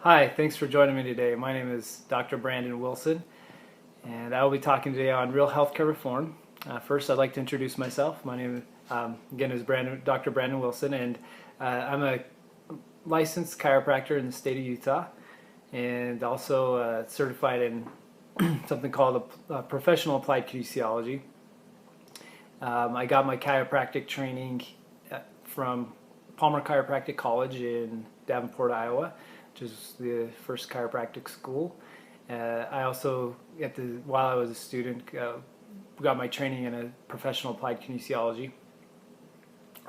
Hi, thanks for joining me today. My name is Dr. Brandon Wilson, and I will be talking today on real healthcare reform. First, I'd like to introduce myself. My name, again, is Dr. Brandon Wilson, and I'm a licensed chiropractor in the state of Utah, and also certified in something called professional applied kinesiology. I got my chiropractic training from Palmer Chiropractic College in Davenport, Iowa, which is the first chiropractic school. I also, while I was a student, got my training in a professional applied kinesiology.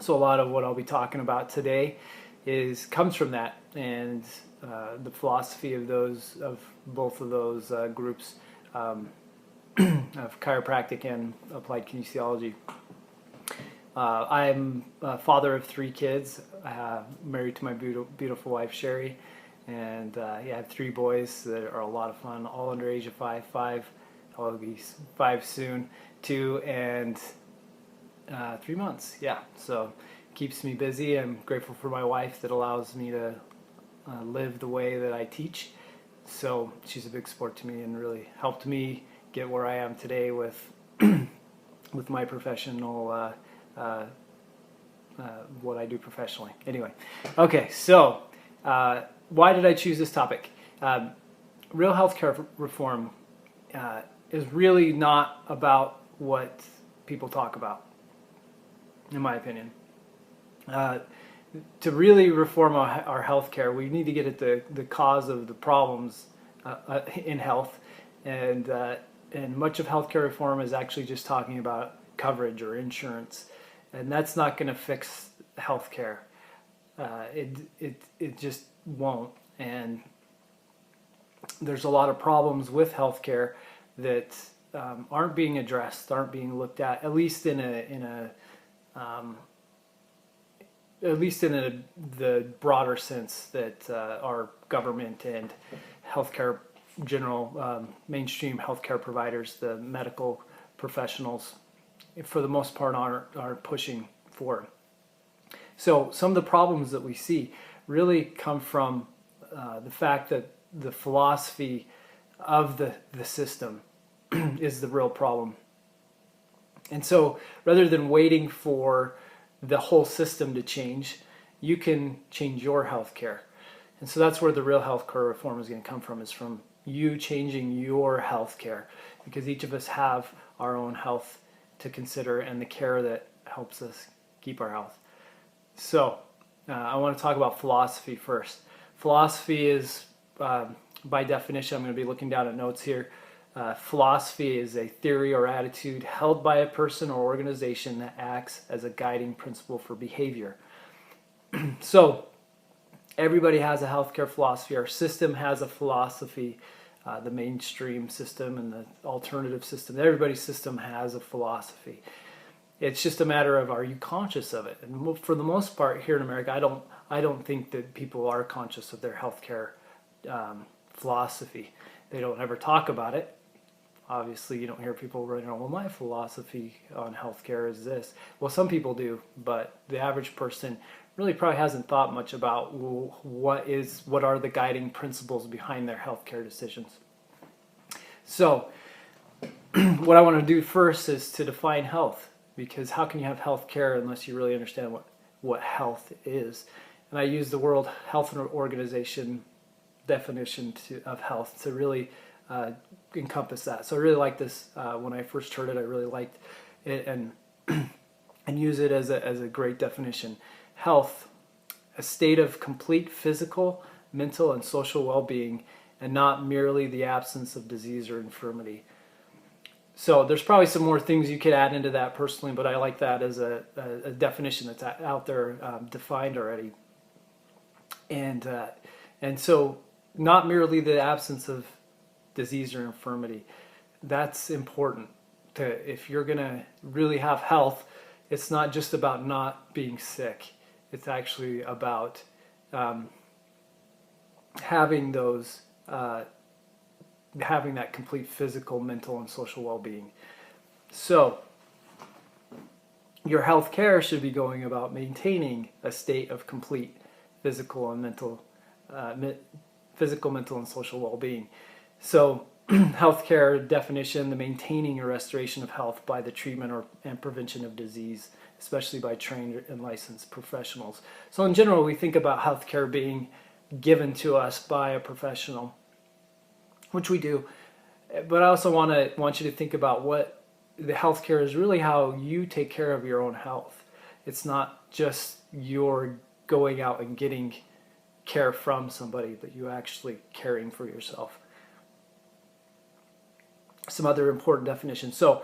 So a lot of what I'll be talking about today comes from that, and the philosophy of both of those groups of chiropractic and applied kinesiology. I'm a father of 3 kids, married to my beautiful wife Sherry, and I have 3 boys that are a lot of fun, all under age of 5. I'll be 5 soon, 2 and 3 months. Yeah, so keeps me busy. I'm grateful for my wife that allows me to live the way that I teach. So she's a big support to me and really helped me get where I am today with with my professional what I do professionally. Anyway, okay, so why did I choose this topic? Real healthcare reform is really not about what people talk about, in my opinion. To really reform our healthcare, we need to get at the cause of the problems in health, and much of healthcare reform is actually just talking about coverage or insurance, and that's not going to fix healthcare. It just won't, and there's a lot of problems with healthcare that aren't being addressed, aren't being looked at least in the broader sense that our government and healthcare mainstream healthcare providers, the medical professionals, for the most part, are pushing for. So some of the problems that we see really come from the fact that the philosophy of the system is the real problem. And so rather than waiting for the whole system to change, you can change your health care. And so that's where the real health care reform is going to come from, is from you changing your health care, because each of us have our own health to consider and the care that helps us keep our health. So I want to talk about philosophy first. Philosophy is, by definition, I'm going to be looking down at notes here. Philosophy is a theory or attitude held by a person or organization that acts as a guiding principle for behavior. So everybody has a healthcare philosophy. Our system has a philosophy. The mainstream system and the alternative system, everybody's system has a philosophy. It's just a matter of, are you conscious of it? And for the most part here in America, I don't think that people are conscious of their healthcare philosophy. They don't ever talk about it. Obviously, you don't hear people writing, well, my philosophy on healthcare is this. Well, some people do, but the average person really probably hasn't thought much about what are the guiding principles behind their healthcare decisions. So what I want to do first is to define health, because how can you have healthcare unless you really understand what health is? And I use the World Health Organization definition of health to really encompass that. So I really like this. When I first heard it, I really liked it and use it as a great definition. Health, a state of complete physical, mental, and social well-being, and not merely the absence of disease or infirmity. So there's probably some more things you could add into that personally, but I like that as a definition that's out there, defined already. And so not merely the absence of disease or infirmity. That's important. If you're going to really have health, it's not just about not being sick. It's actually about having that complete physical, mental, and social well-being. So your health care should be going about maintaining a state of complete physical and mental physical, mental, and social well-being. So healthcare definition, the maintaining or restoration of health by the treatment and prevention of disease, especially by trained and licensed professionals. So in general, we think about healthcare being given to us by a professional, which we do. But I also want you to think about what the healthcare is really, how you take care of your own health. It's not just you're going out and getting care from somebody, but you actually caring for yourself. Some other important definitions. So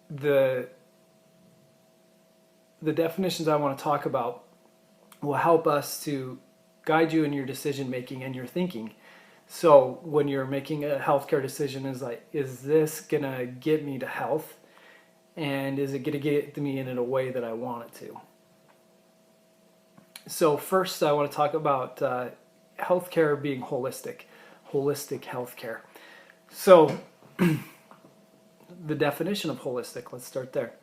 the definitions I want to talk about will help us to guide you in your decision making and your thinking. So when you're making a healthcare decision, is this gonna get me to health, and is it gonna get me in a way that I want it to? So first, I want to talk about healthcare being holistic healthcare. So the definition of holistic, let's start there.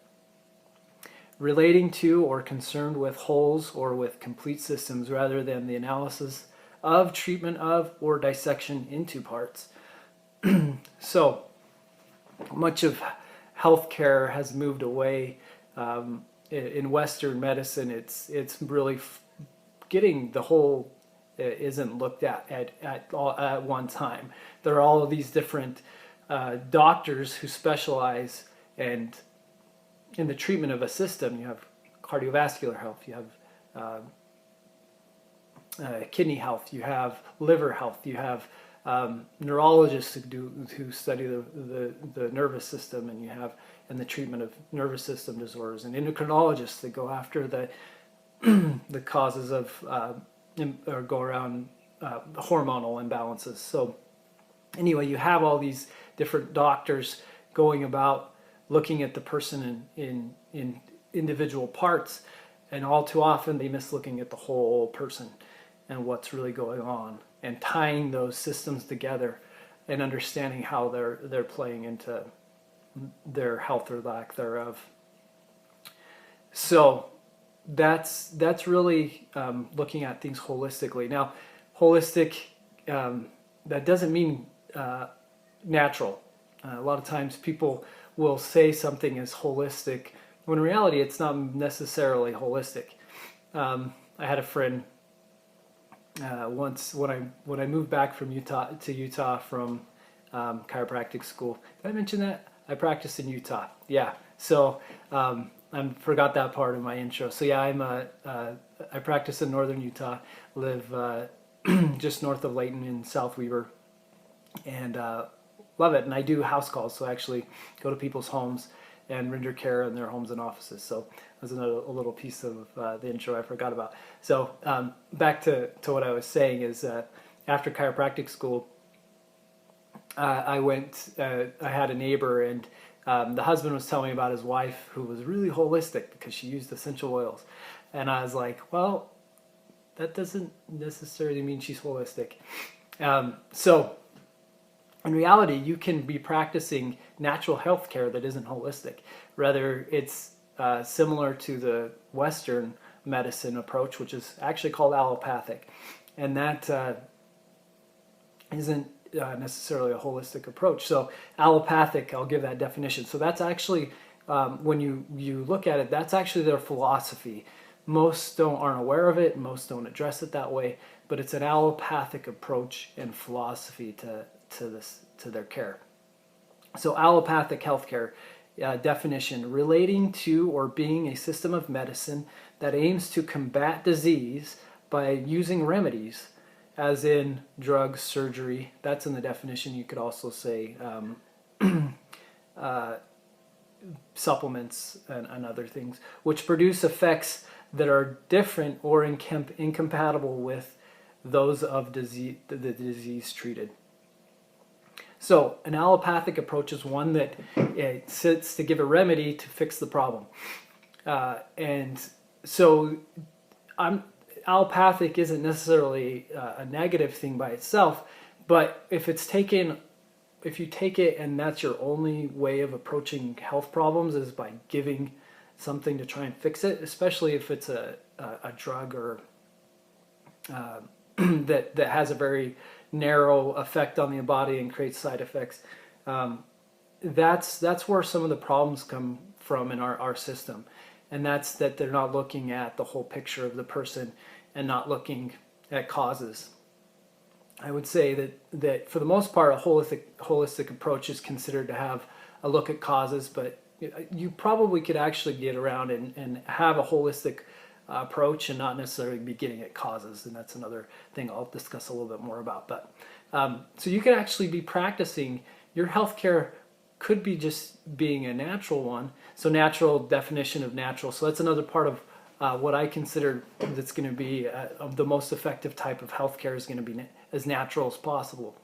Relating to or concerned with wholes or with complete systems rather than the analysis of, treatment of, or dissection into parts. So much of healthcare has moved away. In Western medicine, it's really getting the whole isn't looked at one time. There are all of these different doctors who specialize in the treatment of a system. You have cardiovascular health, you have kidney health, you have liver health, you have neurologists who study the nervous system, and you have the treatment of nervous system disorders, and endocrinologists that go after the the causes of or go around hormonal imbalances. So anyway, you have all these different doctors going about looking at the person in individual parts, and all too often they miss looking at the whole person and what's really going on, and tying those systems together and understanding how they're playing into their health or lack thereof. So that's really looking at things holistically. Now, holistic, that doesn't mean natural. A lot of times people will say something is holistic when in reality it's not necessarily holistic. I had a friend once when I moved back from Utah from chiropractic school. Did I mention that? I practiced in Utah. Yeah. So I forgot that part of my intro. So yeah, I practice in northern Utah, live just north of Layton in South Weaver, and love it. And I do house calls, so I actually go to people's homes and render care in their homes and offices. So that's a little piece of the intro I forgot about. So back to what I was saying is after chiropractic school, I had a neighbor, and the husband was telling me about his wife who was really holistic because she used essential oils. And I was like, well, that doesn't necessarily mean she's holistic. So in reality, you can be practicing natural health care that isn't holistic. Rather, it's similar to the Western medicine approach, which is actually called allopathic. And that isn't necessarily a holistic approach. So allopathic, I'll give that definition. So that's actually, when you look at it, that's actually their philosophy. Most aren't aware of it, most don't address it that way, but it's an allopathic approach and philosophy to their care. So allopathic healthcare definition: relating to or being a system of medicine that aims to combat disease by using remedies, as in drugs, surgery. That's in the definition. You could also say supplements and other things, which produce effects that are different or incompatible with those of the disease treated. So an allopathic approach is one that it sits to give a remedy to fix the problem. And so allopathic isn't necessarily a negative thing by itself, but if you take it and that's your only way of approaching health problems is by giving something to try and fix it, especially if it's a drug or that has a very narrow effect on the body and creates side effects. That's where some of the problems come from in our system, and that's that they're not looking at the whole picture of the person and not looking at causes. I would say that for the most part, a holistic approach is considered to have a look at causes, but you probably could actually get around and have a holistic approach and not necessarily be getting at causes, and that's another thing I'll discuss a little bit more about. But so you could actually be practicing your healthcare could be just being a natural one. So natural, definition of natural. So that's another part of what I consider that's going to be the most effective type of healthcare is going to be as natural as possible.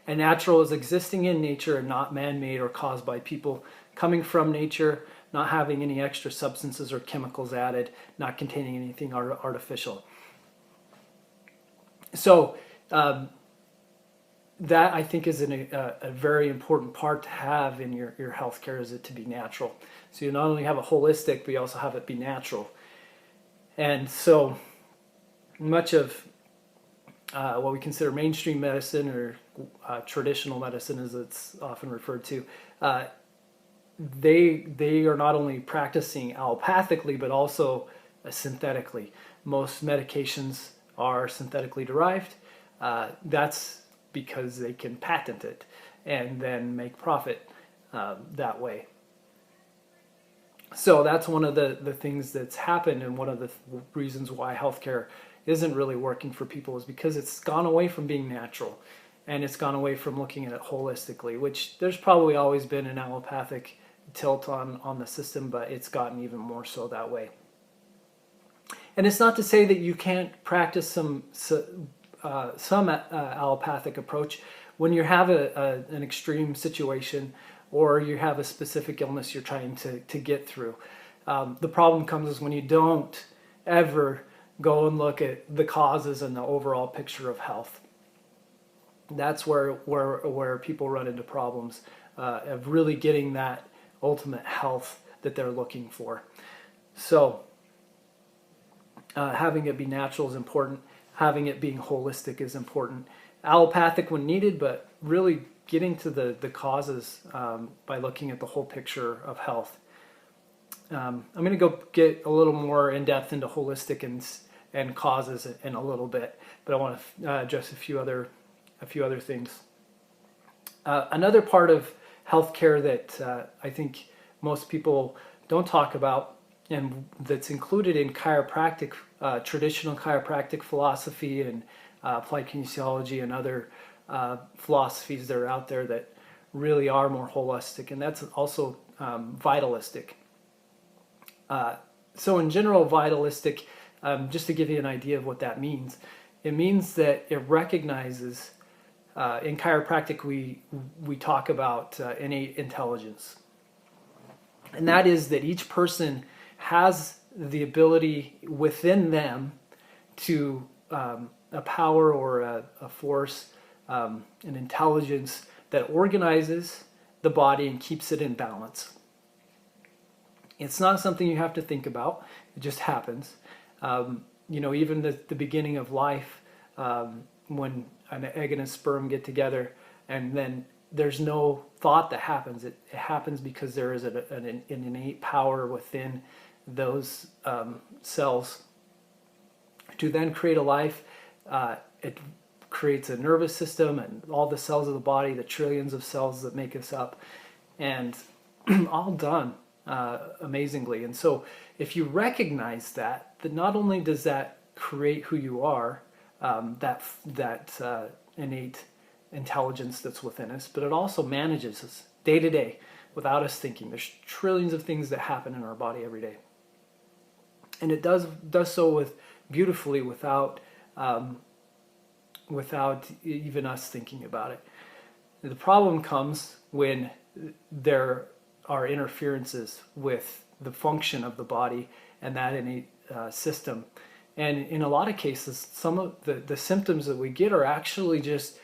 And natural is existing in nature and not man-made or caused by people, coming from nature, not having any extra substances or chemicals added, not containing anything artificial. So that I think is a very important part to have in your healthcare, is it to be natural. So you not only have a holistic, but you also have it be natural. And so much of what we consider mainstream medicine, or traditional medicine as it's often referred to, they are not only practicing allopathically but also synthetically. Most medications are synthetically derived. That's because they can patent it and then make profit that way. So that's one of the things that's happened, and one of the reasons why healthcare isn't really working for people is because it's gone away from being natural, and it's gone away from looking at it holistically, which there's probably always been an allopathic tilt on the system, but it's gotten even more so that way. And it's not to say that you can't practice some allopathic approach when you have an extreme situation, or you have a specific illness you're trying to get through. The problem comes is when you don't ever go and look at the causes and the overall picture of health. That's where people run into problems of really getting that ultimate health that they're looking for. So having it be natural is important. Having it being holistic is important. Allopathic when needed, but really getting to the causes by looking at the whole picture of health. I'm going to go get a little more in depth into holistic and causes in a little bit, but I want to address a few other things. Another part of healthcare that I think most people don't talk about, and that's included in chiropractic, traditional chiropractic philosophy and applied kinesiology and other philosophies that are out there that really are more holistic, and that's also vitalistic. So in general, vitalistic, just to give you an idea of what that means, it means that it recognizes, in chiropractic we talk about innate intelligence. And that is that each person has the ability within them to a power or a force, an intelligence that organizes the body and keeps it in balance. It's not something you have to think about. It just happens. Even the beginning of life, when an egg and a sperm get together, and then there's no thought that happens. It happens because there is an innate power within those cells to then create a life. It creates a nervous system and all the cells of the body, the trillions of cells that make us up, and all done amazingly. And so if you recognize that not only does that create who you are, that innate intelligence that's within us, but it also manages us day to day without us thinking. There's trillions of things that happen in our body every day, and it does so beautifully without even us thinking about it. The problem comes when there are interferences with the function of the body and that innate system. And in a lot of cases, some of the symptoms that we get are actually just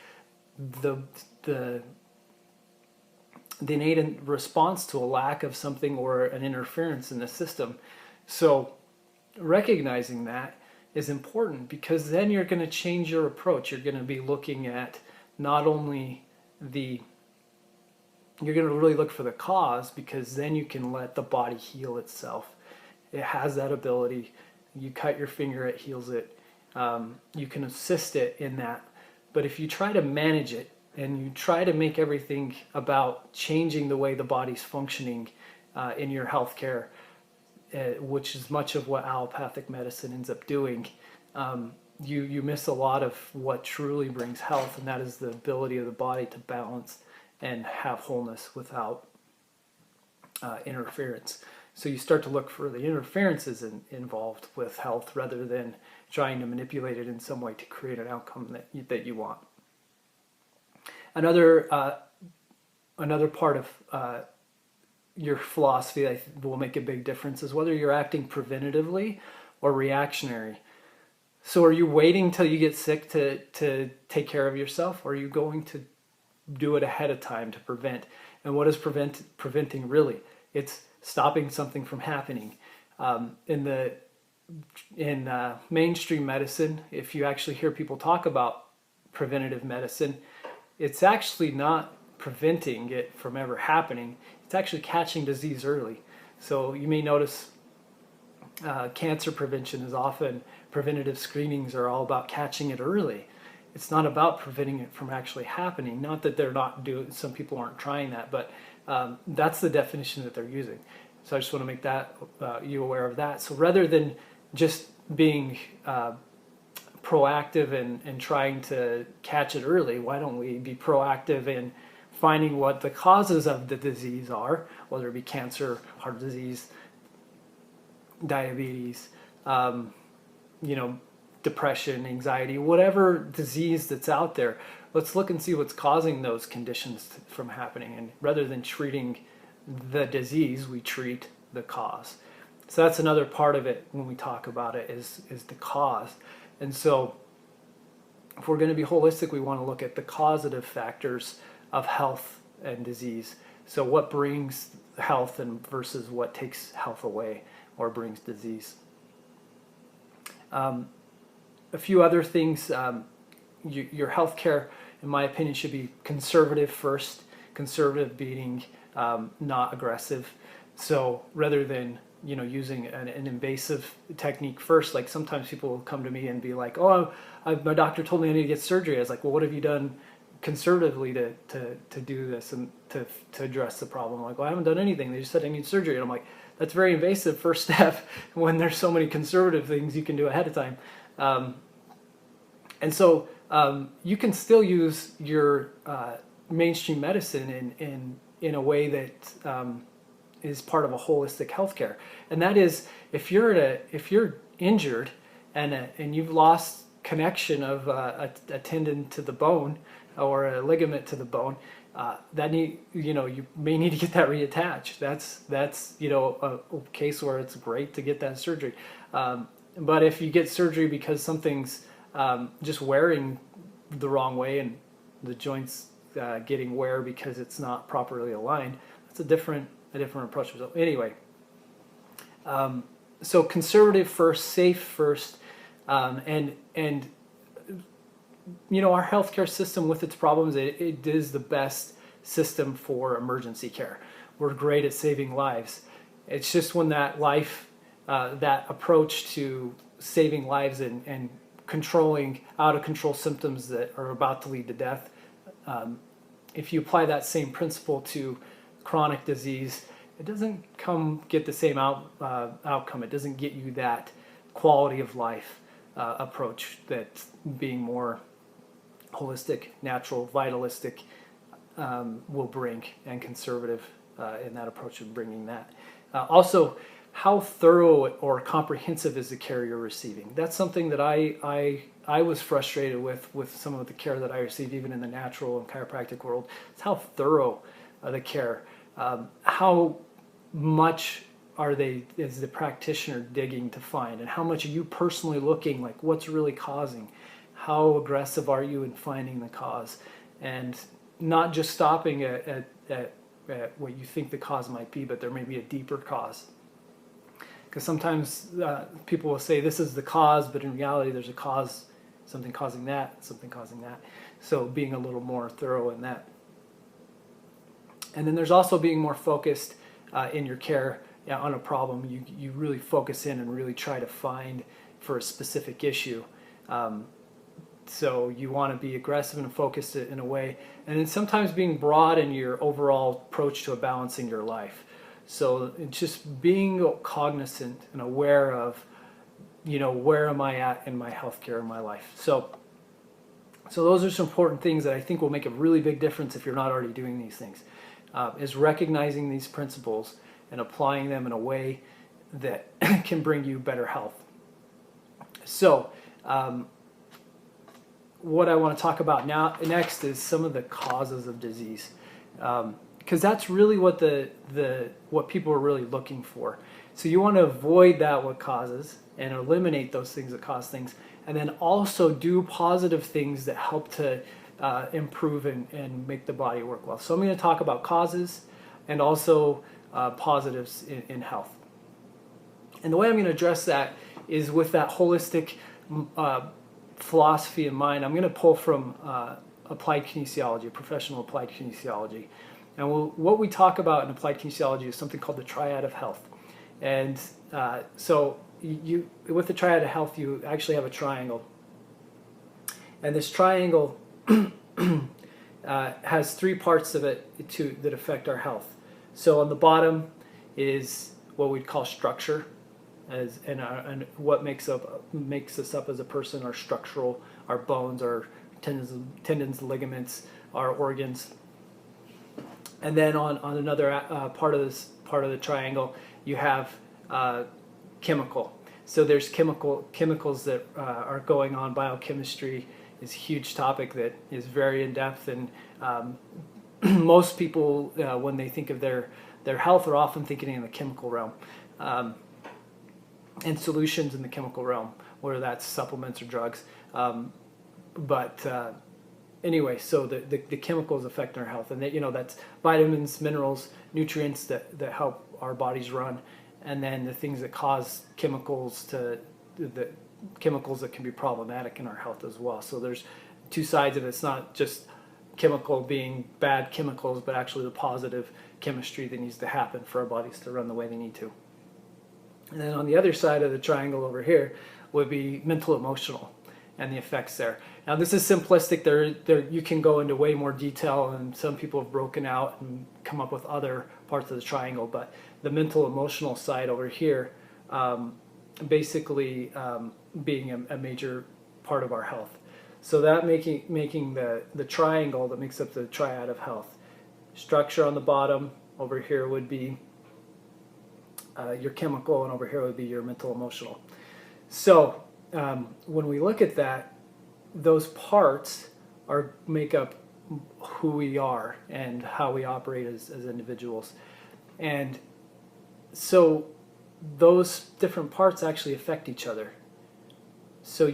the innate response to a lack of something or an interference in the system. So recognizing that is important, because then you're going to change your approach. You're going to be looking at not only you're going to really look for the cause, because then you can let the body heal itself. It has that ability. You cut your finger, it heals it. You can assist it in that. But if you try to manage it and you try to make everything about changing the way the body's functioning in your healthcare, which is much of what allopathic medicine ends up doing, you miss a lot of what truly brings health, and that is the ability of the body to balance and have wholeness without interference. So you start to look for the interferences involved with health, rather than trying to manipulate it in some way to create an outcome that you want. Another part of your philosophy that will make a big difference is whether you're acting preventatively or reactionary. So are you waiting till you get sick to take care of yourself, or are you going to do it ahead of time to prevent? And what is preventing really? It's stopping something from happening. In mainstream medicine, if you actually hear people talk about preventative medicine, it's actually not preventing it from ever happening. It's actually catching disease early. So you may notice cancer prevention is often, preventative screenings are all about catching it early. It's not about preventing it from actually happening. Not that they're not doing, some people aren't trying that, but that's the definition that they're using. So I just want to make that you aware of that. So rather than just being proactive and trying to catch it early, why don't we be proactive in finding what the causes of the disease are, whether it be cancer, heart disease, diabetes, depression, anxiety, whatever disease that's out there. Let's look and see what's causing those conditions from happening. And rather than treating the disease, we treat the cause. So that's another part of it when we talk about it is the cause. And so if we're going to be holistic, we want to look at the causative factors of health and disease. So what brings health and versus what takes health away or brings disease. A few other things, your healthcare, in my opinion, should be conservative first. Conservative being not aggressive. So rather than using an invasive technique first, like sometimes people will come to me and be like, "Oh, my doctor told me I need to get surgery." I was like, "Well, what have you done conservatively to do this and to address the problem?" I'm like, "Well, I haven't done anything. They just said I need surgery." And I'm like, that's very invasive first step when there's so many conservative things you can do ahead of time. And so you can still use your mainstream medicine in a way that is part of a holistic healthcare. And that is, if you're injured and you've lost connection of a tendon to the bone or a ligament to the bone, you may need to get that reattached. That's a case where it's great to get that surgery. But if you get surgery because something's just wearing the wrong way and the joint's getting wear because it's not properly aligned, that's a different approach. So anyway, so conservative first, safe first, and our healthcare system with its problems, it is the best system for emergency care. We're great at saving lives. It's just when that approach to saving lives and controlling out of control symptoms that are about to lead to death, if you apply that same principle to chronic disease, it doesn't get the same outcome. It doesn't get you that quality of life approach that being more holistic, natural, vitalistic will bring, and conservative in that approach of bringing that. Also, how thorough or comprehensive is the care you're receiving? That's something that I was frustrated with some of the care that I received, even in the natural and chiropractic world. It's how thorough the care. How much is the practitioner digging to find, and how much are you personally looking, like what's really causing? How aggressive are you in finding the cause? And not just stopping at what you think the cause might be, but there may be a deeper cause. Because sometimes people will say this is the cause, but in reality there's a cause, something causing that, something causing that. So being a little more thorough in that. And then there's also being more focused in your care on a problem. You really focus in and really try to find for a specific issue. So you want to be aggressive and focused in a way, and then sometimes being broad in your overall approach to balancing your life. So it's just being cognizant and aware of, where am I at in my healthcare in my life. So those are some important things that I think will make a really big difference if you're not already doing these things, is recognizing these principles and applying them in a way that can bring you better health. So what I want to talk about next is some of the causes of disease, because that's really what what people are really looking for. So you want to avoid what causes and eliminate those things that cause things, and then also do positive things that help to improve and make the body work well. So I'm going to talk about causes and also positives in health. And the way I'm going to address that is with that holistic philosophy in mind. I'm going to pull from applied kinesiology, professional applied kinesiology. And what we talk about in applied kinesiology is something called the triad of health. And so with the triad of health, you actually have a triangle. And this triangle has three parts of it that affect our health. So on the bottom is what we'd call structure, and what makes us up as a person, our structural, our bones, our tendons, ligaments, our organs. And then on another part of the triangle, you have chemical. So there's chemicals that are going on. Biochemistry is a huge topic that is very in depth, and most people when they think of their health are often thinking in the chemical realm. And solutions in the chemical realm, whether that's supplements or drugs. Anyway, so the chemicals affect our health, and that's vitamins, minerals, nutrients that help our bodies run, and then the things that cause chemicals that can be problematic in our health as well. So there's two sides of it. It's not just chemical being bad chemicals, but actually the positive chemistry that needs to happen for our bodies to run the way they need to. And then on the other side of the triangle over here would be mental emotional and the effects there. Now this is simplistic. There you can go into way more detail, and some people have broken out and come up with other parts of the triangle, but the mental emotional side over here basically being a major part of our health. So that making the triangle that makes up the triad of health. Structure on the bottom over here would be your chemical, and over here would be your mental emotional. So when we look at that, those parts make up who we are and how we operate as individuals. And so those different parts actually affect each other. So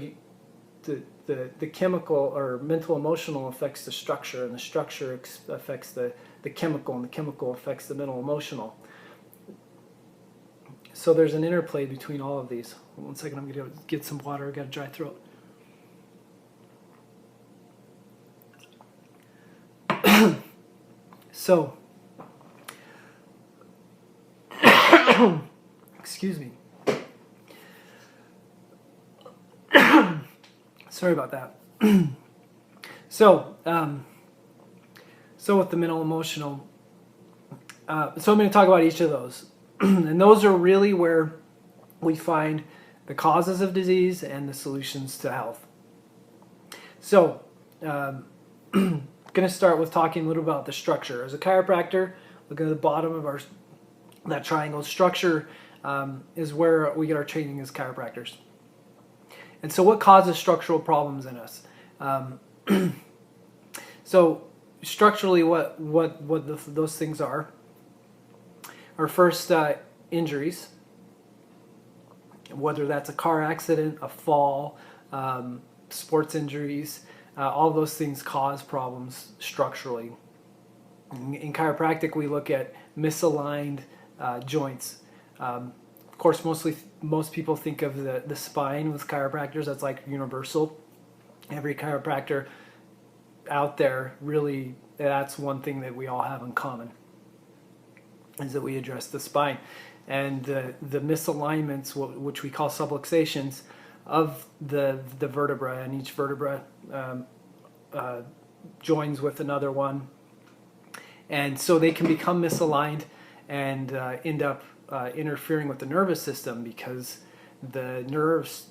the chemical or mental emotional affects the structure, and the structure affects the chemical, and the chemical affects the mental emotional. So there's an interplay between all of these. 1 second, I'm going to get some water. I've got a dry throat. So, excuse me. Sorry about that. So with the mental emotional, so I'm going to talk about each of those. And those are really where we find the causes of disease and the solutions to health. So, I'm going to start with talking a little about the structure. As a chiropractor, look at the bottom of that triangle. Structure is where we get our training as chiropractors. And so what causes structural problems in us? So structurally, what those things are first injuries, whether that's a car accident, a fall, sports injuries. All those things cause problems structurally. In chiropractic, we look at misaligned joints. Of course, most people think of the spine with chiropractors. That's like universal. Every chiropractor out there, really, that's one thing that we all have in common, is that we address the spine. And the misalignments, which we call subluxations, of the vertebra, and each vertebra joins with another one. And so they can become misaligned and end up interfering with the nervous system, because the nerves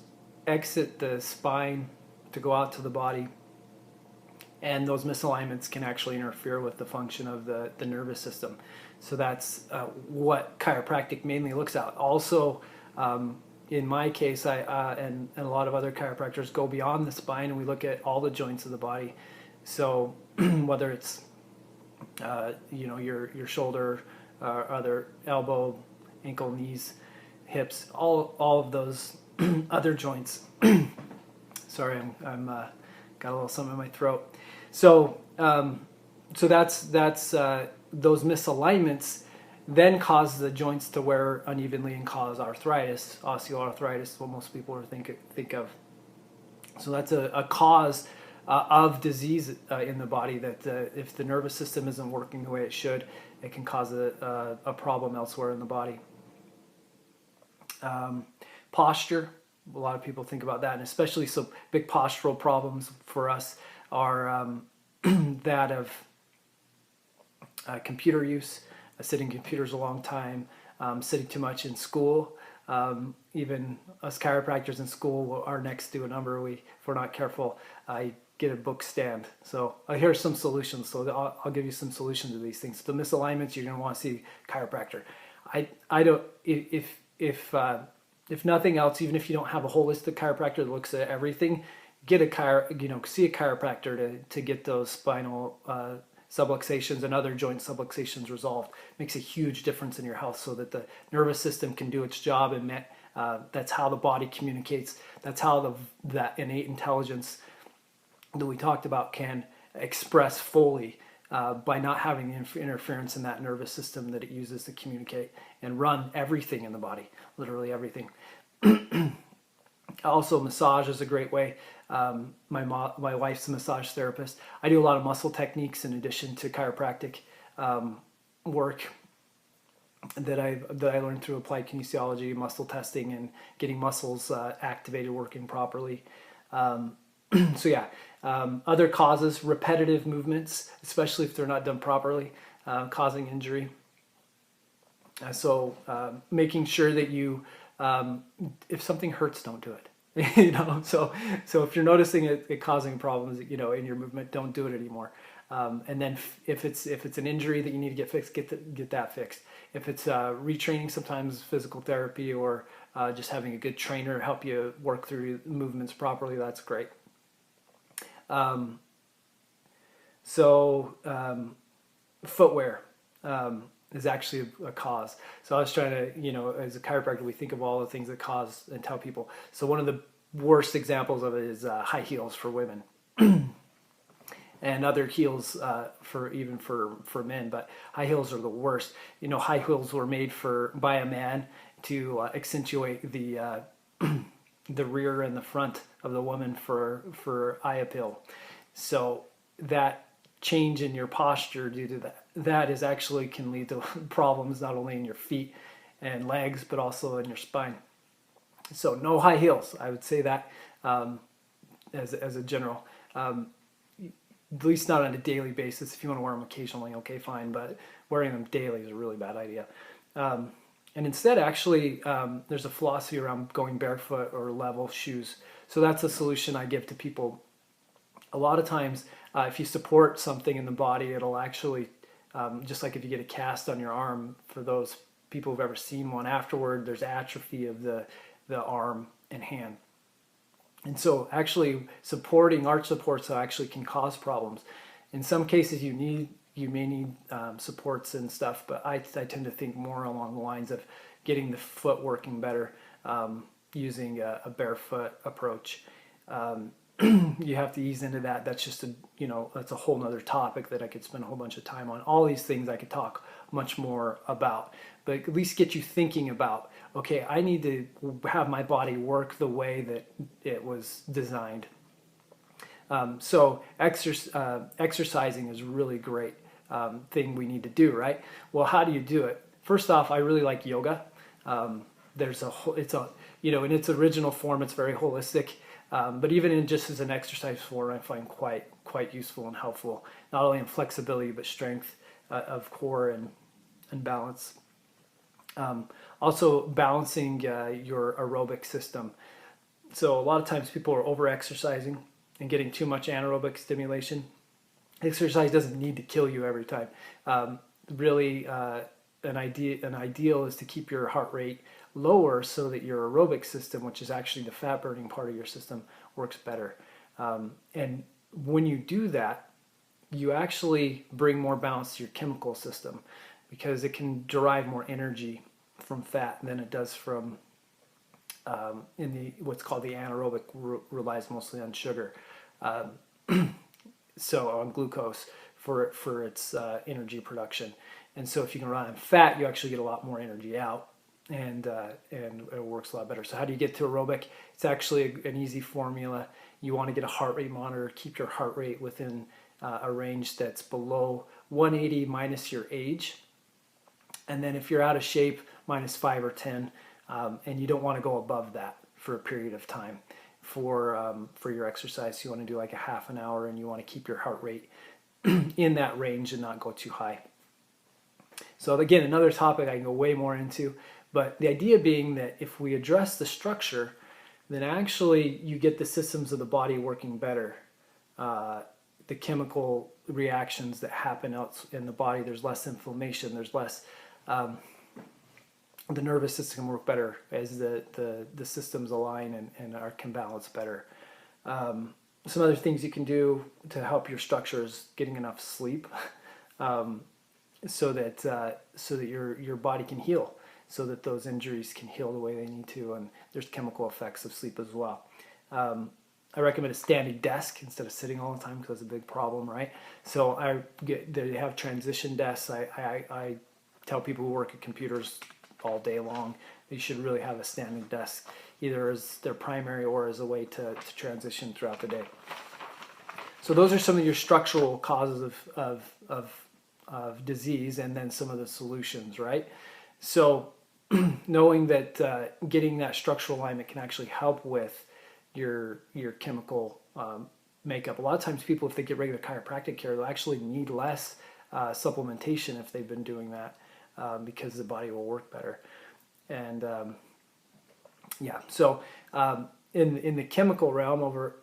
exit the spine to go out to the body, and those misalignments can actually interfere with the function of the nervous system. So that's what chiropractic mainly looks at. Also, in my case, and a lot of other chiropractors go beyond the spine, and we look at all the joints of the body. So whether it's your shoulder, other elbow, ankle, knees, hips, all of those other joints. Sorry, I'm got a little something in my throat. So that's those misalignments then cause the joints to wear unevenly and cause arthritis, osteoarthritis, what most people think of. So that's a cause of disease in the body, that if the nervous system isn't working the way it should, it can cause a problem elsewhere in the body. Posture, a lot of people think about that, and especially so big postural problems for us are that of computer use, sitting computers a long time, sitting too much in school. Even us chiropractors in school are next to a number. If we're not careful, I get a book stand. So here's some solutions. So I'll give you some solutions to these things. The misalignments, you're going to want to see a chiropractor. I don't, if nothing else, even if you don't have a holistic chiropractor that looks at everything, see a chiropractor to get those spinal subluxations and other joint subluxations resolved. Makes a huge difference in your health, so that the nervous system can do its job, and that's how the body communicates. That's how that innate intelligence that we talked about can express fully by not having the interference in that nervous system that it uses to communicate and run everything in the body, literally everything. Also, massage is a great way. My wife's a massage therapist. I do a lot of muscle techniques in addition to chiropractic work that I learned through applied kinesiology, muscle testing, and getting muscles activated, working properly. So yeah, other causes, repetitive movements, especially if they're not done properly, causing injury. So making sure that you, if something hurts, don't do it. So if you're noticing it causing problems, in your movement, don't do it anymore. And then if it's an injury that you need to get fixed, get that fixed. If it's retraining, sometimes physical therapy or just having a good trainer help you work through movements properly, that's great. Footwear is actually a cause. So I was trying to, as a chiropractor, we think of all the things that cause and tell people. So one of the worst examples of it is high heels for women, and other heels for men. But high heels are the worst. High heels were made by a man to accentuate the rear and the front of the woman for eye appeal. So that change in your posture due to that is actually can lead to problems not only in your feet and legs, but also in your spine. So no high heels. I would say that as a general, at least not on a daily basis. If you want to wear them occasionally, okay, fine. But wearing them daily is a really bad idea. And instead, actually, there's a philosophy around going barefoot or level shoes. So that's a solution I give to people. A lot of times, if you support something in the body, it'll actually, just like if you get a cast on your arm, for those people who've ever seen one, afterward there's atrophy of the arm and hand. And so actually supporting arch supports actually can cause problems. In some cases you may need supports and stuff, but I tend to think more along the lines of getting the foot working better using a barefoot approach. You have to ease into that. That's just that's a whole nother topic that I could spend a whole bunch of time on. All these things I could talk much more about, but at least get you thinking about, okay, I need to have my body work the way that it was designed. So exercising is really great thing we need to do, right? Well, how do you do it? First off, I really like yoga. There's in its original form, it's very holistic. But even in just as an exercise form, I find quite useful and helpful, not only in flexibility but strength of core and balance. Also balancing your aerobic system. So a lot of times people are over exercising and getting too much anaerobic stimulation. Exercise doesn't need to kill you every time. Really, an ideal is to keep your heart rate lower so that your aerobic system, which is actually the fat burning part of your system, works better. And when you do that, you actually bring more balance to your chemical system, because it can derive more energy from fat than it does from what's called the anaerobic, relies mostly on sugar, so on glucose for its energy production. And so if you can rely on fat, you actually get a lot more energy out, and it works a lot better. So how do you get to aerobic? It's actually an easy formula. You want to get a heart rate monitor, keep your heart rate within a range that's below 180 minus your age. And then if you're out of shape, minus 5 or 10, and you don't want to go above that for a period of time for your exercise. So you want to do like a half an hour, and you want to keep your heart rate in that range and not go too high. So again, another topic I can go way more into, but the idea being that if we address the structure, then actually you get the systems of the body working better. The chemical reactions that happen out in the body, there's less inflammation, there's less, the nervous system can work better as the systems align and can balance better. Some other things you can do to help your structure is getting enough sleep, so that your body can heal, so that those injuries can heal the way they need to, and there's chemical effects of sleep as well. I recommend a standing desk instead of sitting all the time, because that's a big problem, right? So they have transition desks. I tell people who work at computers all day long, they should really have a standing desk, either as their primary or as a way to transition throughout the day. So those are some of your structural causes of disease, and then some of the solutions, right? So knowing that getting that structural alignment can actually help with your chemical makeup. A lot of times people, if they get regular chiropractic care, they'll actually need less supplementation if they've been doing that, because the body will work better. And so in the chemical realm, over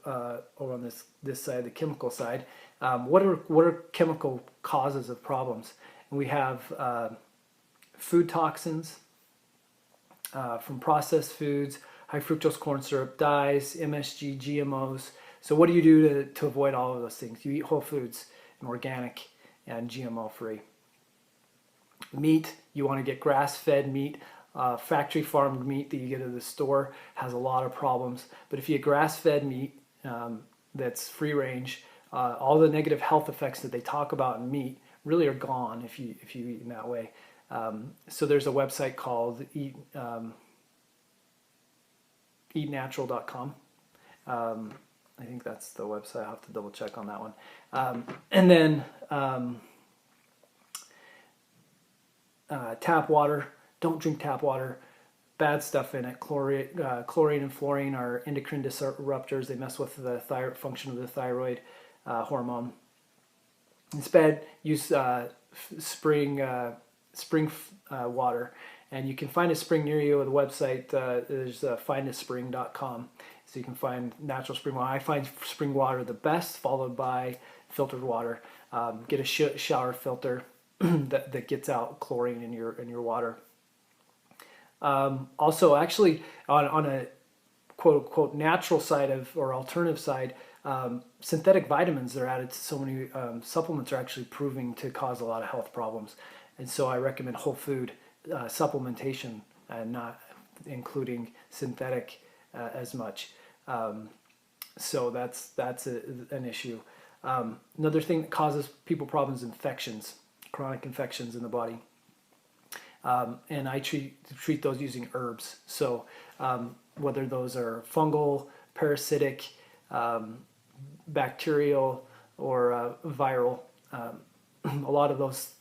on this side, the chemical side, what are chemical causes of problems? And we have food toxins from processed foods, high fructose corn syrup, dyes, MSG, GMOs. So what do you do to avoid all of those things? You eat whole foods and organic and GMO free. Meat, you want to get grass-fed meat. Factory farmed meat that you get at the store has a lot of problems. But if you get grass-fed meat that's free range, all the negative health effects that they talk about in meat really are gone if you eat in that way. So there's a website called eatnatural.com. I think that's the website. I'll have to double check on that one. And then tap water. Don't drink tap water. Bad stuff in it. Chlorine and fluorine are endocrine disruptors. They mess with the function of the thyroid hormone. Instead, use spring water. And you can find a spring near you at the website. There's findaspring.com. So you can find natural spring water. I find spring water the best, followed by filtered water. Get a shower filter that gets out chlorine in your water. Also, actually, on a quote unquote natural side or alternative side, synthetic vitamins that are added to so many supplements are actually proving to cause a lot of health problems. And so I recommend whole food supplementation and not including synthetic as much. So that's an issue. Another thing that causes people problems is infections, chronic infections in the body. And I treat those using herbs. So whether those are fungal, parasitic, bacterial, or viral, a lot of those,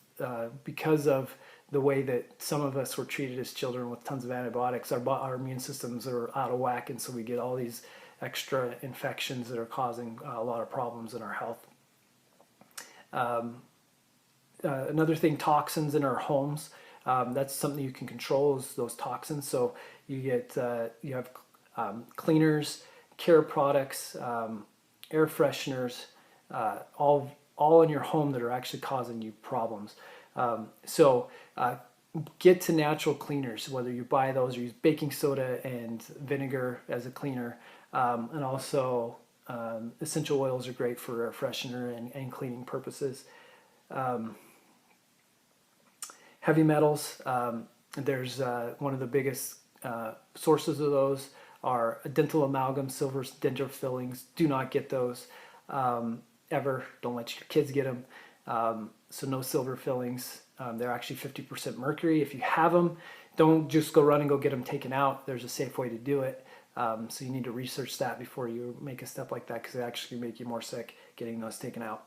because of the way that some of us were treated as children with tons of antibiotics, our immune systems are out of whack, and so we get all these extra infections that are causing a lot of problems in our health. Another thing, toxins in our homes. That's something you can control, is those toxins. So you have cleaners, care products, air fresheners, all in your home that are actually causing you problems. Get to natural cleaners, whether you buy those or use baking soda and vinegar as a cleaner. And also essential oils are great for air freshener and cleaning purposes. Heavy metals, there's one of the biggest sources of those are dental amalgam, silver denture fillings. Do not get those ever. Don't let your kids get them. So no silver fillings. They're actually 50% mercury. If you have them, don't just go run and go get them taken out. There's a safe way to do it. So you need to research that before you make a step like that, because it actually make you more sick getting those taken out.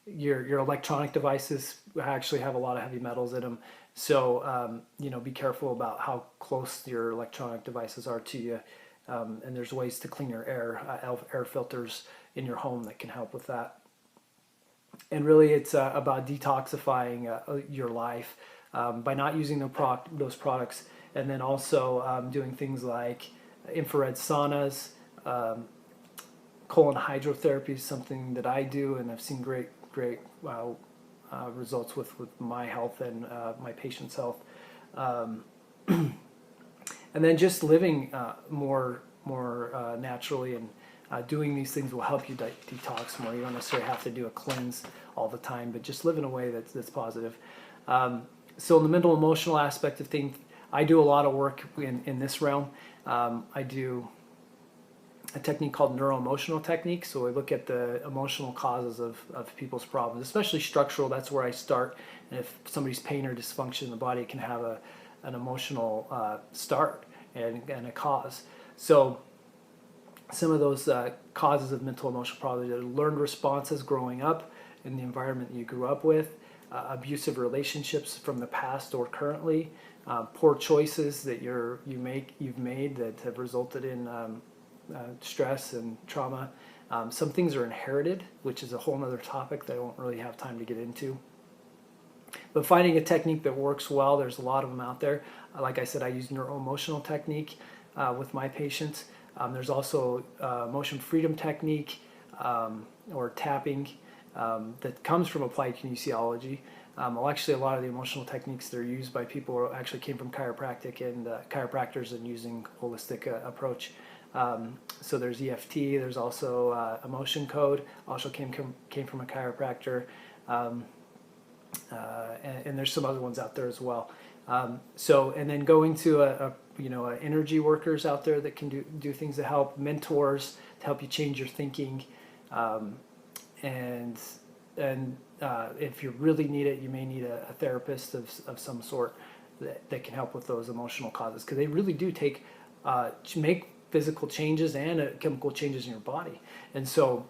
Your electronic devices actually have a lot of heavy metals in them. So, be careful about how close your electronic devices are to you. And there's ways to clean your air filters in your home that can help with that. And really, it's about detoxifying your life by not using those products, and then also doing things like infrared saunas. Colon hydrotherapy is something that I do, and I've seen great results with my health and my patients' health. And then just living more naturally and doing these things will help you detox more. You don't necessarily have to do a cleanse all the time, but just live in a way that's positive. So in the mental emotional aspect of things, I do a lot of work in this realm. I do a technique called neuroemotional technique. So I look at the emotional causes of people's problems, especially structural. That's where I start. And if somebody's pain or dysfunction in the body, it can have an emotional start and a cause. So some of those causes of mental emotional problems are learned responses growing up in the environment you grew up with, abusive relationships from the past or currently, poor choices that you've made that have resulted in stress and trauma. Some things are inherited, which is a whole other topic that I won't really have time to get into. But finding a technique that works well, there's a lot of them out there. Like I said, I use neuroemotional technique with my patients. There's also motion freedom technique or tapping that comes from applied kinesiology. Actually, a lot of the emotional techniques that are used by people actually came from chiropractic and chiropractors and using holistic approach. So there's EFT. There's also emotion code. Also came from a chiropractor, and there's some other ones out there as well. And then going to energy workers out there that can do things to help, mentors to help you change your thinking, and if you really need it, you may need a therapist of some sort that can help with those emotional causes, because they really do make physical changes and chemical changes in your body. And so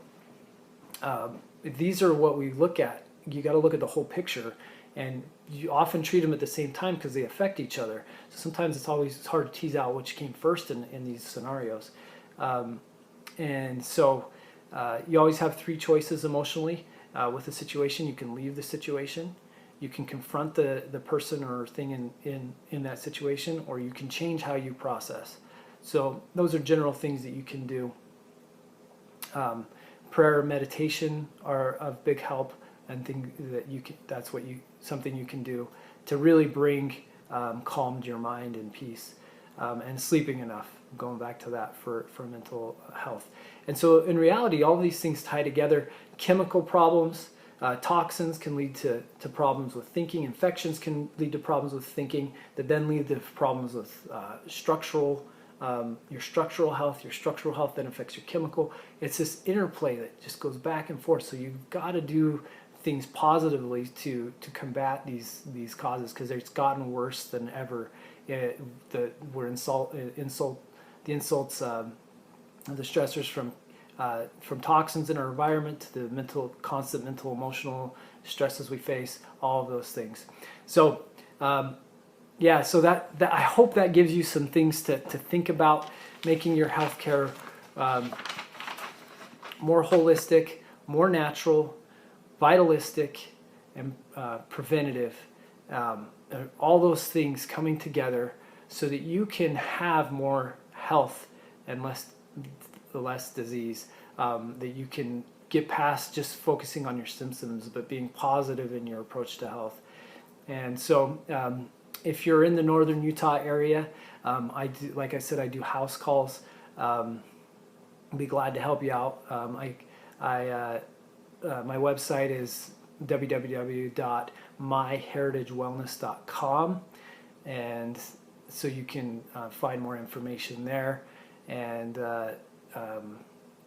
these are what we look at. You got to look at the whole picture, and you often treat them at the same time because they affect each other. So sometimes it's hard to tease out which came first in these scenarios. And so you always have three choices emotionally with a situation. You can leave the situation, you can confront the person or thing in that situation, or you can change how you process. So those are general things that you can do. Prayer, meditation are of big help, and things that something you can do to really bring calm to your mind and peace, and sleeping enough. Going back to that for mental health. And so in reality, all these things tie together. Chemical problems, toxins can lead to problems with thinking. Infections can lead to problems with thinking that then lead to problems with your structural health. Your structural health then affects your chemical. It's this interplay that just goes back and forth. So you've got to do things positively to combat these causes, because it's gotten worse than ever. The insults, the stressors from toxins in our environment, to the constant mental, emotional stresses we face, all of those things. So yeah, so that I hope that gives you some things to think about, making your healthcare more holistic, more natural, vitalistic, and preventative. All those things coming together so that you can have more health and less disease. That you can get past just focusing on your symptoms, but being positive in your approach to health. And so, if you're in the northern Utah area, I do, like I said, I do house calls. I'd be glad to help you out. My website is www.myheritagewellness.com, and so you can find more information there. And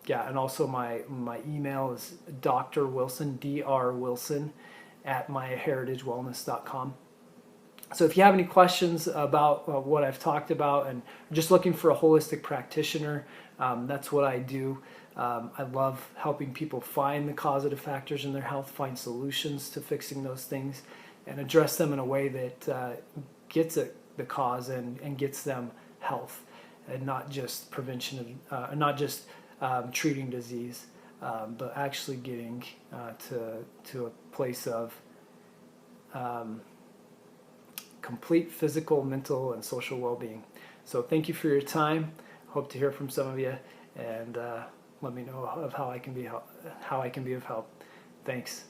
yeah, and also my email is drwilson, drwilson @myheritagewellness.com. So if you have any questions about what I've talked about, and just looking for a holistic practitioner, that's what I do. I love helping people find the causative factors in their health, find solutions to fixing those things, and address them in a way that gets at the cause and gets them health, and not just prevention of, not just treating disease, but actually getting to a place of complete physical, mental, and social well-being. So thank you for your time. Hope to hear from some of you, and let me know of how I can be of help. Thanks.